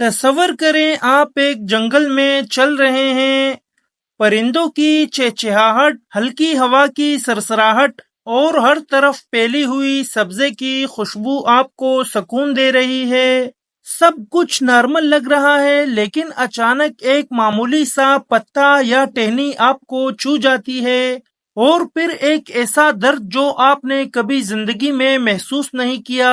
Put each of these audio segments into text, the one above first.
تصور کریں آپ ایک جنگل میں چل رہے ہیں، پرندوں کی چہچہاہٹ، ہلکی ہوا کی سرسراہٹ اور ہر طرف پھیلی ہوئی سبزے کی خوشبو آپ کو سکون دے رہی ہے۔ سب کچھ نارمل لگ رہا ہے، لیکن اچانک ایک معمولی سا پتا یا ٹہنی آپ کو چھو جاتی ہے، اور پھر ایک ایسا درد جو آپ نے کبھی زندگی میں محسوس نہیں کیا،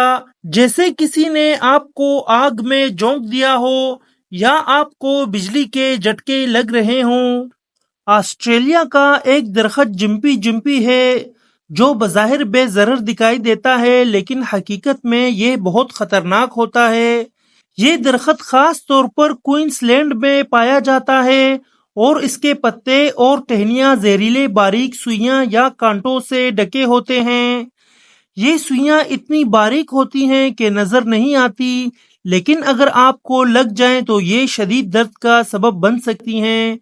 جیسے کسی نے آپ کو آگ میں جھونک دیا ہو یا آپ کو بجلی کے جھٹکے لگ رہے ہوں۔ آسٹریلیا کا ایک درخت جمپی جمپی ہے جو بظاہر بے ضرر دکھائی دیتا ہے، لیکن حقیقت میں یہ بہت خطرناک ہوتا ہے۔ یہ درخت خاص طور پر کوئنس لینڈ میں پایا جاتا ہے، اور اس کے پتے اور ٹہنیاں زہریلے باریک سوئیاں یا کانٹوں سے ڈھکے ہوتے ہیں۔ یہ سوئیاں اتنی باریک ہوتی ہیں کہ نظر نہیں آتی، لیکن اگر آپ کو لگ جائیں تو یہ شدید درد کا سبب بن سکتی ہیں۔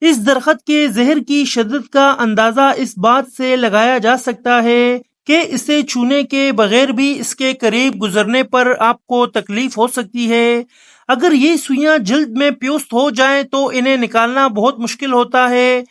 اس درخت کے زہر کی شدت کا اندازہ اس بات سے لگایا جا سکتا ہے کہ اسے چھونے کے بغیر بھی اس کے قریب گزرنے پر آپ کو تکلیف ہو سکتی ہے۔ اگر یہ سوئیاں جلد میں پیوست ہو جائیں تو انہیں نکالنا بہت مشکل ہوتا ہے،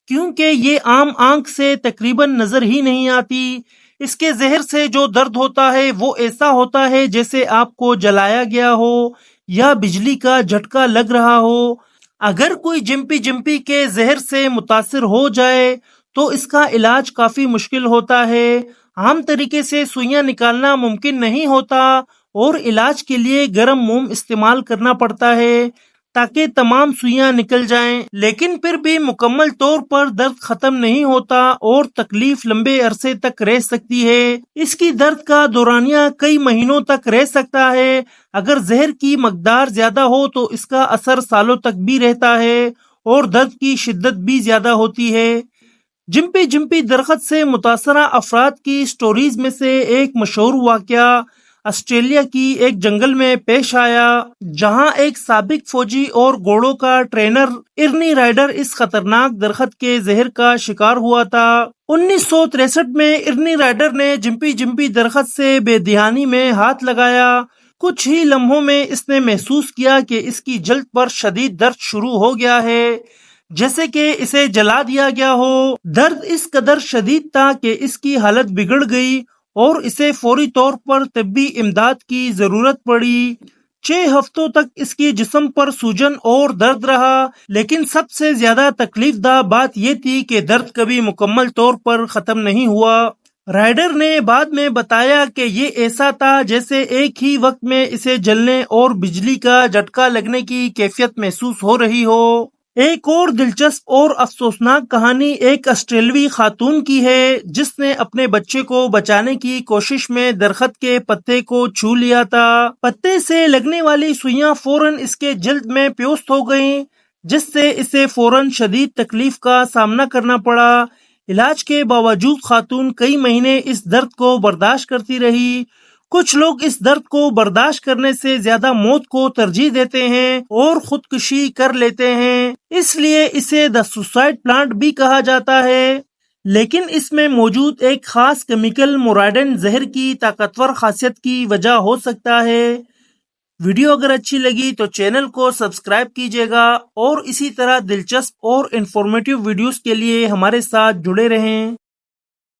کیونکہ یہ عام آنکھ سے تقریباً نظر ہی نہیں آتی۔ اس کے زہر سے جو درد ہوتا ہے وہ ایسا ہوتا ہے جیسے آپ کو جلایا گیا ہو یا بجلی کا جھٹکا لگ رہا ہو۔ اگر کوئی جمپی جمپی کے زہر سے متاثر ہو جائے تو اس کا علاج کافی مشکل ہوتا ہے۔ عام طریقے سے سوئیاں نکالنا ممکن نہیں ہوتا، اور علاج کے لیے گرم موم استعمال کرنا پڑتا ہے تاکہ تمام سوئیاں نکل جائیں، لیکن پھر بھی مکمل طور پر درد ختم نہیں ہوتا اور تکلیف لمبے عرصے تک رہ سکتی ہے۔ اس کی درد کا دورانیہ کئی مہینوں تک رہ سکتا ہے۔ اگر زہر کی مقدار زیادہ ہو تو اس کا اثر سالوں تک بھی رہتا ہے، اور درد کی شدت بھی زیادہ ہوتی ہے۔ جمپی جمپی درخت سے متاثرہ افراد کی سٹوریز میں سے ایک مشہور واقعہ آسٹریلیا کی ایک جنگل میں پیش آیا، جہاں ایک سابق فوجی اور گھوڑوں کا ٹرینر ارنی رائڈر اس خطرناک درخت کے زہر کا شکار ہوا تھا۔ 1963 میں ارنی رائڈر نے جمپی جمپی درخت سے بے دہانی میں ہاتھ لگایا۔ کچھ ہی لمحوں میں اس نے محسوس کیا کہ اس کی جلد پر شدید درد شروع ہو گیا ہے، جیسے کہ اسے جلا دیا گیا ہو۔ درد اس قدر شدید تھا کہ اس کی حالت بگڑ گئی اور اسے فوری طور پر طبی امداد کی ضرورت پڑی۔ 6 ہفتوں تک اس کی جسم پر سوجن اور درد رہا، لیکن سب سے زیادہ تکلیف دہ بات یہ تھی کہ درد کبھی مکمل طور پر ختم نہیں ہوا۔ رائڈر نے بعد میں بتایا کہ یہ ایسا تھا جیسے ایک ہی وقت میں اسے جلنے اور بجلی کا جھٹکا لگنے کی کیفیت محسوس ہو رہی ہو۔ ایک اور دلچسپ اور افسوسناک کہانی ایک آسٹریلوی خاتون کی ہے جس نے اپنے بچے کو بچانے کی کوشش میں درخت کے پتے کو چھو لیا تھا۔ پتے سے لگنے والی سوئیاں فوراً اس کے جلد میں پیوست ہو گئیں، جس سے اسے فوراً شدید تکلیف کا سامنا کرنا پڑا۔ علاج کے باوجود خاتون کئی مہینے اس درد کو برداشت کرتی رہی۔ کچھ لوگ اس درد کو برداشت کرنے سے زیادہ موت کو ترجیح دیتے ہیں اور خودکشی کر لیتے ہیں، اس لیے اسے دی سوسائڈ پلانٹ بھی کہا جاتا ہے۔ لیکن اس میں موجود ایک خاص کیمیکل مورائڈن زہر کی طاقتور خاصیت کی وجہ ہو سکتا ہے۔ ویڈیو اگر اچھی لگی تو چینل کو سبسکرائب کیجیے گا، اور اسی طرح دلچسپ اور انفارمیٹیو ویڈیوز کے لیے ہمارے ساتھ جڑے رہیں۔